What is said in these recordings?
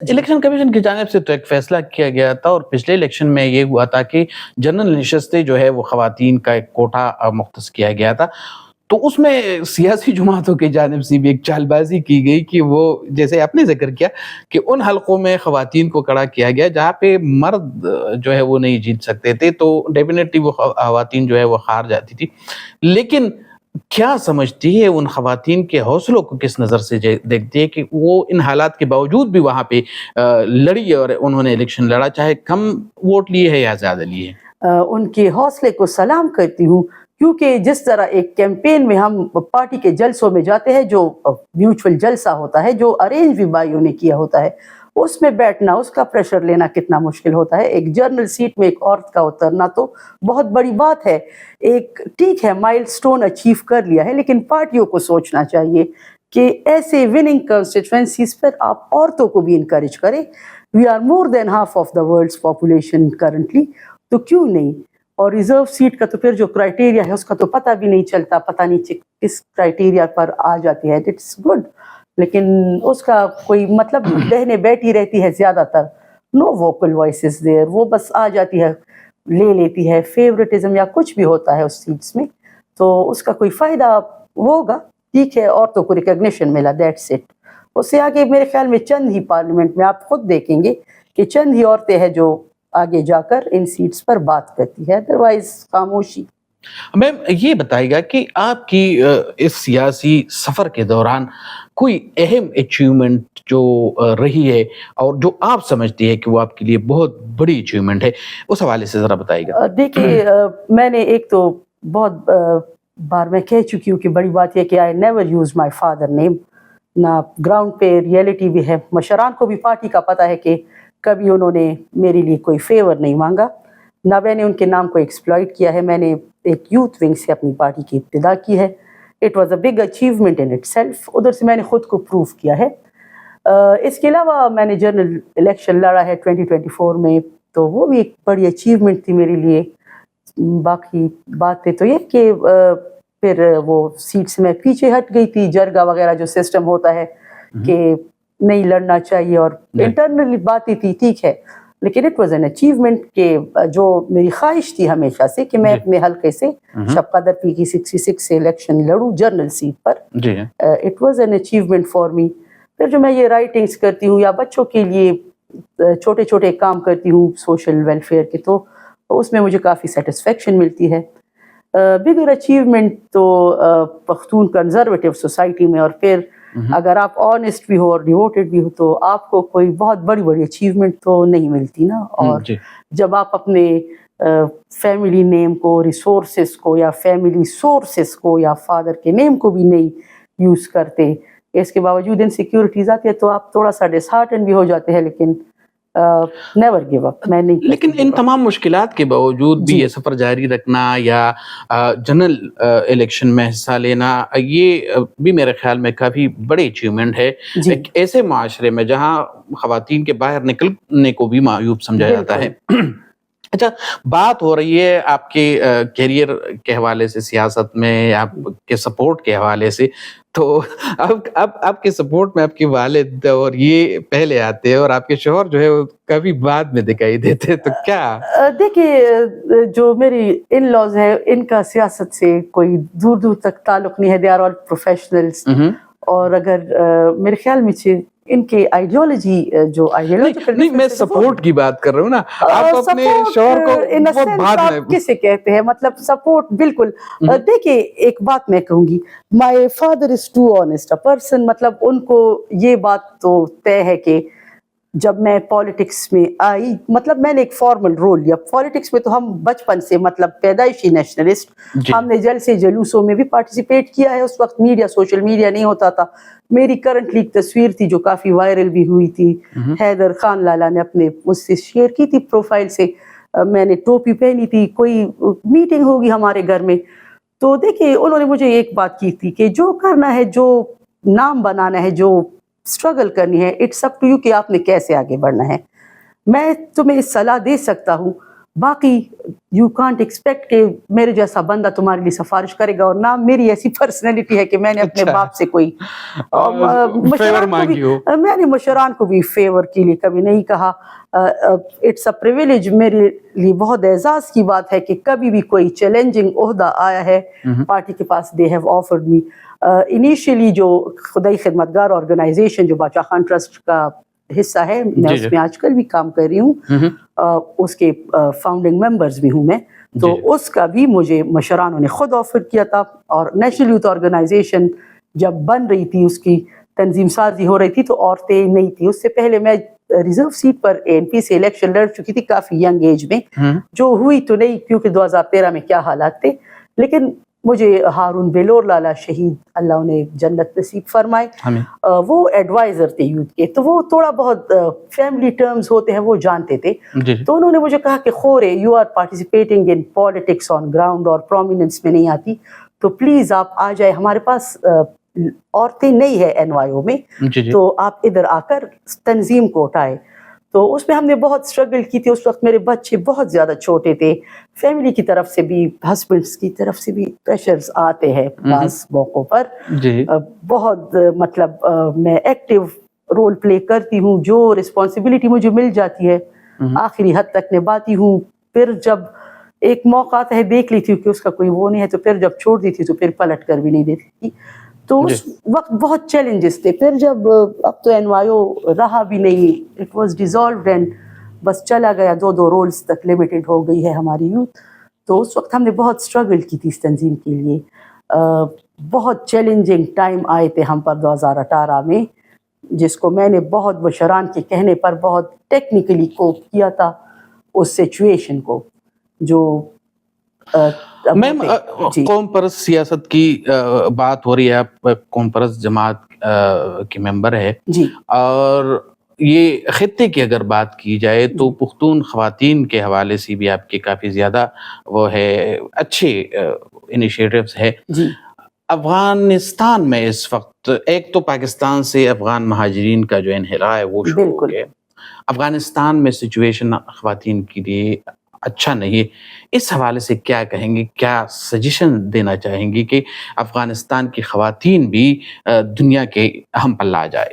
Election commission کی جانب سے تو ایک فیصلہ کیا گیا تھا، اور پچھلے الیکشن میں یہ ہوا تھا کہ جنرل نشستیں جو ہے وہ خواتین کا ایک کوٹا مختص کیا گیا تھا. تو اس میں سیاسی جماعتوں کی جانب سے بھی ایک چال بازی کی گئی کہ وہ جیسے آپ نے ذکر کیا کہ ان حلقوں میں خواتین کو کھڑا کیا گیا جہاں پہ مرد جو ہے وہ نہیں جیت سکتے تھے، تو ڈیفینیٹلی وہ خواتین جو ہے وہ ہار جاتی تھی. لیکن کیا سمجھتی ہے ان خواتین کے حوصلوں کو کس نظر سے دیکھتی ہے کہ وہ ان حالات کے باوجود بھی وہاں پہ لڑی اور انہوں نے الیکشن لڑا، چاہے کم ووٹ لیے ہیں یا زیادہ لیے؟ ان کے حوصلے کو سلام کرتی ہوں، کیونکہ جس طرح ایک کیمپین میں ہم پارٹی کے جلسوں میں جاتے ہیں، جو میوچل جلسہ ہوتا ہے، جو ارینج بھی بھائیوں نے کیا ہوتا ہے، اس میں بیٹھنا، اس کا پریشر لینا کتنا مشکل ہوتا ہے. ایک جنرل سیٹ میں ایک عورت کا اترنا تو بہت بڑی بات ہے. ایک ٹھیک ہے مائل سٹون اچیو کر لیا ہے، لیکن پارٹیوں کو سوچنا چاہیے کہ ایسے وننگ کنسٹیٹوینسیز پر آپ عورتوں کو بھی انکریج کریں. We are more than half of the world's population currently, تو کیوں نہیں. اور ریزرو سیٹ کا تو پھر جو کرائٹیریا ہے اس کا تو پتہ بھی نہیں چلتا، پتہ نہیں کس کرائٹیریا پر آ جاتی ہے. اٹس گڈ، لیکن اس کا کوئی مطلب بہنیں بیٹھی رہتی ہے زیادہ تر، نو ووکل وائسز دیر، وہ بس آ جاتی ہے، لے لیتی ہے. فیوریٹزم یا کچھ بھی ہوتا ہے اس سیٹس میں، تو اس کا کوئی فائدہ ہوگا. ٹھیک ہے عورتوں کو ریکگنیشن ملا، دیٹس اٹ. اس سے آگے میرے خیال میں چند ہی پارلیمنٹ میں آپ خود دیکھیں گے کہ چند ہی عورتیں ہیں جو آگے جا کر ان سیٹس پر بات کرتی ہے، ادروائز خاموشی. میم یہ بتائے گا کہ آپ کی اس سیاسی سفر کے دوران کوئی اہم اچیومنٹ جو رہی ہے اور جو آپ سمجھتی ہے کہ وہ آپ کے لیے بہت بڑی اچیومنٹ ہے، اس حوالے سے ذرا بتائیے گا. دیکھیے میں نے ایک تو بہت بار میں کہہ چکی ہوں کہ بڑی بات یہ کہ I never use my father name. نہ گراؤنڈ پہ ریئلٹی بھی ہے، مشران کو بھی پارٹی کا پتہ ہے کہ کبھی انہوں نے میرے لیے کوئی فیور نہیں مانگا، نہ میں نے ان کے نام کو ایکسپلائٹ کیا ہے. میں نے ایک یوتھ ونگ سے اپنی پارٹی کی ابتدا کی ہے. It was a big achievement in it self. ادھر سے میں نے خود کو پروف کیا ہے. اس کے علاوہ میں نے جنرل الیکشن لڑا ہے 2024 میں، تو وہ بھی ایک بڑی اچیومنٹ تھی میرے لیے. باقی باتیں تو یہ کہ پھر وہ سیٹ سے میں پیچھے ہٹ گئی تھی. جرگا وغیرہ جو سسٹم ہوتا ہے کہ نہیں لڑنا چاہیے، اور انٹرنلی باتیں تھی، ٹھیک ہے، لیکن اٹ واز این اچیومنٹ کہ جو میری خواہش تھی ہمیشہ سے کہ میں اپنے حلقے سے شب قدر پی کی 66 سے الیکشن لڑوں جنرل سیٹ پر. It was an achievement for me. پھر جو میں یہ رائٹنگس کرتی ہوں یا بچوں کے لیے چھوٹے چھوٹے کام کرتی ہوں سوشل ویلفیئر کے، تو اس میں مجھے کافی سیٹسفیکشن ملتی ہے. بگر اچیومنٹ تو پختون کنزرویٹو سوسائٹی میں، اور پھر اگر آپ آنیسٹ بھی ہو اور ڈیووٹیڈ بھی ہو تو آپ کو کوئی بہت بڑی بڑی اچیومنٹ تو نہیں ملتی نا. اور جب آپ اپنے فیملی نیم کو، ریسورسز کو، یا فیملی سورسز کو، یا فادر کے نیم کو بھی نہیں یوز کرتے، اس کے باوجود انسیکیورٹیز آتی ہے، تو آپ تھوڑا سا ڈس ہارٹن بھی ہو جاتے ہیں. لیکن نیور گیو اپ، میں نہیں. لیکن ان تمام مشکلات کے باوجود بھی یہ سفر جاری رکھنا یا جنرل الیکشن میں حصہ لینا، یہ بھی میرے خیال میں کافی بڑی اچیومنٹ ہے ایک ایسے معاشرے میں جہاں خواتین کے باہر نکلنے کو بھی معیوب سمجھا جاتا ہے. اچھا، بات ہو رہی ہے آپ کے کیریئر کے حوالے سے، سیاست میں آپ کے سپورٹ کے حوالے سے، تو اب آپ کے سپورٹ میں آپ کے والد اور یہ پہلے آتے ہیں، اور آپ کے شوہر جو ہے وہ کبھی بعد میں دکھائی دیتے، تو کیا؟ دیکھیے جو میری ان لاز ہے، ان کا سیاست سے کوئی دور دور تک تعلق نہیں ہے. They are all professionals. اور اگر میرے خیال میں ان کے آئیڈیالوجی جو نہیں، میں سپورٹ کی بات کر رہا ہوں نا. آپ اپنے شوہر کو بعد میں کسے کہتے ہیں، مطلب سپورٹ بالکل. دیکھیے ایک بات میں کہوں گی، my father is too honest a person. مطلب ان کو یہ بات تو طے ہے کہ جب میں پالیٹکس میں آئی، مطلب میں نے ایک فارمل رول لیا پالیٹکس میں. تو ہم بچپن سے مطلب پیدائشی نیشنلسٹ، ہم نے جلسے جلوسوں میں بھی پارٹیسپیٹ کیا ہے. اس وقت میڈیا، سوشل میڈیا نہیں ہوتا تھا. میری کرنٹلی ایک تصویر تھی جو کافی وائرل بھی ہوئی تھی، حیدر خان لالا نے اپنے مجھ سے شیئر کی تھی پروفائل سے. میں نے ٹوپی پہنی تھی، کوئی میٹنگ ہوگی ہمارے گھر میں. تو دیکھیے انہوں نے مجھے ایک بات کی تھی کہ جو کرنا ہے، جو نام بنانا ہے، جو اسٹرگل کرنی ہے، اٹس اپ ٹو یو کہ آپ نے کیسے آگے بڑھنا ہے. میں تمہیں صلاح دے سکتا ہوں، باقی یو کانٹ ایکسپیکٹ کہ میرے جیسا بندہ تمہارے لیے سفارش کرے گا، اور نہ میری ایسی پرسنالٹی ہے کہ میں نے اپنے باپ سے کوئی میں نے مشران کو بھی فیور کے لیے کبھی نہیں کہا. اٹس اے پریویلیج، میرے لیے بہت اعزاز کی بات ہے کہ کبھی بھی کوئی چیلنجنگ عہدہ آیا ہے پارٹی کے پاس، they have offered me. Initially جو خدائی خدمتگار آرگنائزیشن جو باچا خان ٹرسٹ کا حصہ ہے، میں اس میں آج کل بھی کام کر رہی ہوں، اس کے فاؤنڈنگ ممبرز بھی ہوں میں، تو اس کا بھی مجھے مشرانوں نے خود آفر کیا تھا. اور نیشنل یوتھ آرگنائزیشن جب بن رہی تھی، اس کی تنظیم سازی ہو رہی تھی، تو عورتیں نہیں تھی. اس سے پہلے میں ریزرو سیٹ پر ANP سے الیکشن لڑ چکی تھی کافی ینگ ایج میں، جو ہوئی تو نہیں کیونکہ 2013 میں کیا حالات تھے. لیکن مجھے ہارون بیلور لالا شہید اللہ انہیں جنت نصیب فرمائے، وہ ایڈوائزر تھے یوتھ کے، تو وہ تھوڑا بہت فیملی ٹرمز ہوتے ہیں وہ جانتے تھے. تو انہوں نے مجھے کہا کہ خورے you are participating in politics on ground اور پرومیننس میں نہیں آتی، تو پلیز آپ آ جائے. ہمارے پاس عورتیں نہیں ہے NYO میں، تو آپ ادھر آ کر تنظیم کو اٹھائے. تو اس میں ہم نے بہت اسٹرگل کی تھی. اس وقت میرے بچے بہت زیادہ چھوٹے تھے، فیملی کی طرف سے بھی، ہسبینڈس کی طرف سے بھی پریشرز آتے ہیں بعض موقعوں پر. بہت مطلب میں ایکٹیو رول پلے کرتی ہوں، جو رسپانسبلٹی مجھے مل جاتی ہے آخری حد تک نبھاتی ہوں. پھر جب ایک موقع آتا ہے دیکھ لیتی ہوں کہ اس کا کوئی وہ نہیں ہے، تو پھر جب چھوڑ دیتی ہوں تو پھر پلٹ کر بھی نہیں دیتی تھی. تو اس وقت بہت چیلنجز تھے. پھر جب اب تو NYO رہا بھی نہیں، اٹ واز ڈیزالوڈ اینڈ بس چلا گیا، 2 رولز تک لمیٹڈ ہو گئی ہے ہماری یوتھ. تو اس وقت ہم نے بہت اسٹرگل کی تھی اس تنظیم کے لیے. بہت چیلنجنگ ٹائم آئے تھے ہم پر 2018 میں، جس کو میں نے بہت مشران کے کہنے پر بہت ٹیکنیکلی کوپ کیا تھا اس سچویشن کو. جو میم قوم پرست سیاست کی بات ہو رہی ہے، آپ قوم پرست جماعت کی ممبر ہے جی، اور یہ خطے کی اگر بات کی جائے تو پختون خواتین کے حوالے سے بھی آپ کے کافی زیادہ وہ ہے اچھے انیشیٹوز ہے جی. افغانستان میں اس وقت ایک تو پاکستان سے افغان مہاجرین کا جو انحراء ہے وہ شروع ہو گیا. افغانستان میں سچویشن خواتین کے لیے اچھا نہیں ہے. اس حوالے سے کیا کہیں گے، کیا سجیشن دینا چاہیں گی کہ افغانستان کی خواتین بھی دنیا کے ہم پلہ آ جائے؟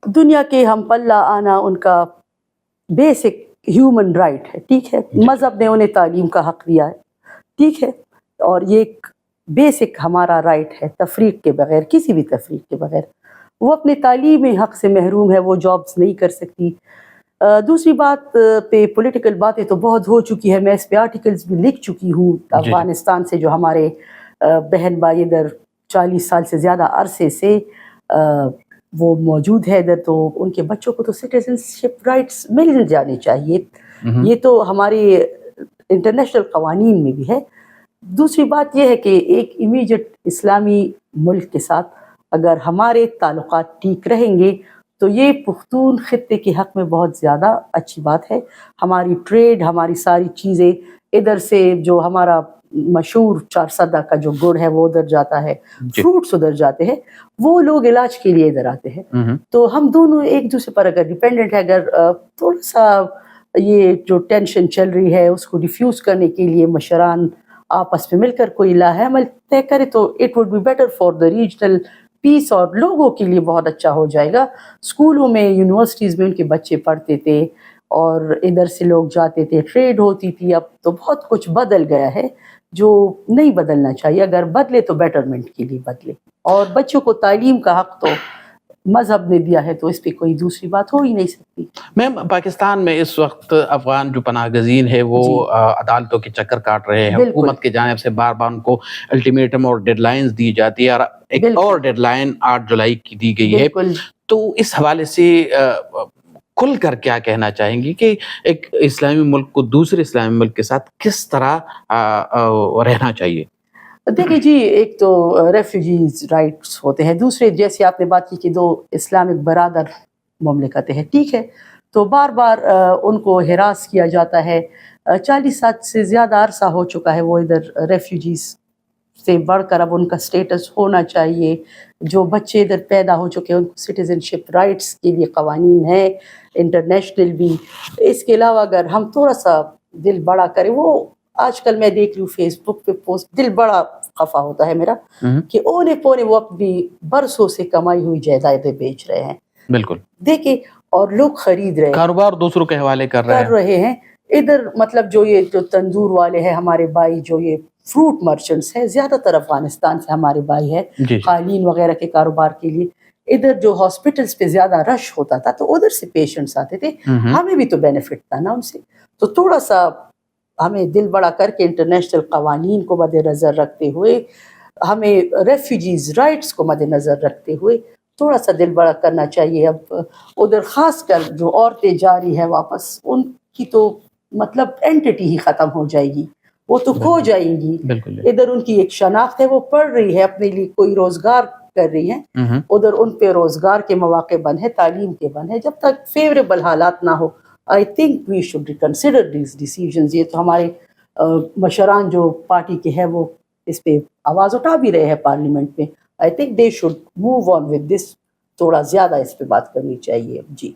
دنیا کے ہم پلہ آنا ان کا بیسک ہیومن رائٹ ہے، ٹھیک ہے. مذہب نے انہیں تعلیم کا حق دیا ہے، ٹھیک ہے، اور یہ ایک بیسک ہمارا رائٹ ہے، تفریق کے بغیر، کسی بھی تفریق کے بغیر. وہ اپنے تعلیمی حق سے محروم ہے، وہ جابس نہیں کر سکتی. دوسری بات پہ پولیٹیکل باتیں تو بہت ہو چکی ہے، میں اس پہ آرٹیکلز بھی لکھ چکی ہوں. افغانستان سے جو ہمارے بہن بھائی ادھر 40 سال سے زیادہ عرصے سے وہ موجود ہے ادھر، تو ان کے بچوں کو تو سٹیزنشپ رائٹس مل جانے چاہیے. یہ تو ہمارے انٹرنیشنل قوانین میں بھی ہے. دوسری بات یہ ہے کہ ایک امیجیٹ اسلامی ملک کے ساتھ اگر ہمارے تعلقات ٹھیک رہیں گے تو یہ پختون خطے کے حق میں بہت زیادہ اچھی بات ہے. ہماری ٹریڈ، ہماری ساری چیزیں ادھر سے، جو ہمارا مشہور 4 کا جو گڑ ہے وہ ادھر جاتا ہے، فروٹس ادھر جاتے ہیں، وہ لوگ علاج کے لیے ادھر آتے ہیں. تو ہم دونوں ایک دوسرے پر اگر ڈیپینڈنٹ ہے، اگر تھوڑا سا یہ جو ٹینشن چل رہی ہے اس کو ڈیفیوز کرنے کے لیے مشران آپس میں مل کر کوئی لاہ عمل طے کرے تو it would be better for the regional peace, اور لوگوں کے لیے بہت اچھا ہو جائے گا. اسکولوں میں، یونیورسٹیز میں ان کے بچے پڑھتے تھے اور ادھر سے لوگ جاتے تھے، ٹریڈ ہوتی تھی. اب تو بہت کچھ بدل گیا ہے جو نہیں بدلنا چاہیے. اگر بدلے تو بیٹرمنٹ کے لیے بدلے. اور بچوں کو تعلیم کا حق تو مذہب نے دیا ہے، تو اس پہ کوئی دوسری بات ہو ہی نہیں سکتی. میم پاکستان میں اس وقت افغان جو پناہ گزین ہے وہ عدالتوں کے چکر کاٹ رہے ہیں. حکومت کی جانب سے بار بار ان کو الٹیمیٹم اور ڈیڈ لائنز دی جاتی ہے، اور ایک اور ڈیڈ لائن 8 جولائی کی دی گئی ہے. تو اس حوالے سے کھل کر کیا کہنا چاہیں گی کہ ایک اسلامی ملک کو دوسرے اسلامی ملک کے ساتھ کس طرح رہنا چاہیے؟ دیکھیے جی، ایک تو ریفیوجیز رائٹس ہوتے ہیں، دوسرے جیسے آپ نے بات کی کہ 2 اسلامک برادر مملکتیں ہیں، ٹھیک ہے، تو بار بار ان کو ہراس کیا جاتا ہے. 40 سال سے زیادہ عرصہ ہو چکا ہے وہ ادھر ریفیوجیز سے بڑھ کر اب ان کا سٹیٹس ہونا چاہیے. جو بچے ادھر پیدا ہو چکے ہیں ان کو سٹیزن شپ رائٹس کے لیے قوانین ہیں انٹرنیشنل بھی. اس کے علاوہ اگر ہم تھوڑا سا دل بڑا کرے. وہ آج کل میں دیکھ رہی ہوں فیس بک پہ پوسٹ, دل بڑا خفا ہوتا ہے میرا کہ اونے پونے وہ اپنی برسوں سے کمائی ہوئی جائیدادیں بیچ رہے ہیں. بالکل دیکھیں, اور لوگ خرید رہے ہیں, کاروبار دوسروں کے حوالے کر رہے ہیں. ادھر مطلب جو یہ جو تندور والے ہیں ہمارے بھائی, جو یہ فروٹ مرچنٹس ہیں, زیادہ تر افغانستان سے ہمارے بھائی ہیں جی جی قالین وغیرہ کے کاروبار کے لیے. ادھر جو ہاسپٹلس پہ زیادہ رش ہوتا تھا تو ادھر سے پیشنٹس آتے تھے, ہمیں بھی تو بینیفٹ تھا نا ان سے. تو تھوڑا سا ہمیں دل بڑا کر کے انٹرنیشنل قوانین کو مد نظر رکھتے ہوئے, ہمیں ریفیوجیز رائٹس کو مد نظر رکھتے ہوئے تھوڑا سا دل بڑا کرنا چاہیے. اب ادھر خاص کر جو عورتیں جا رہی ہیں واپس, ان کی تو مطلب اینٹی ہی ختم ہو جائے گی, وہ تو کھو جائیں گی. ادھر ان کی ایک شناخت ہے, وہ پڑھ رہی ہے, اپنے لیے کوئی روزگار کر رہی ہیں, ادھر ان پہ روزگار کے مواقع بند ہیں, تعلیم کے بند ہیں. جب تک فیوریبل حالات نہ ہو, I think we should reconsider these decisions. یہ تو ہمارے مشران جو پارٹی کے ہیں وہ اس پہ آواز اٹھا بھی رہے ہیں پارلیمنٹ میں. I think they should move on with this, تھوڑا زیادہ اس پہ بات کرنی چاہیے. جی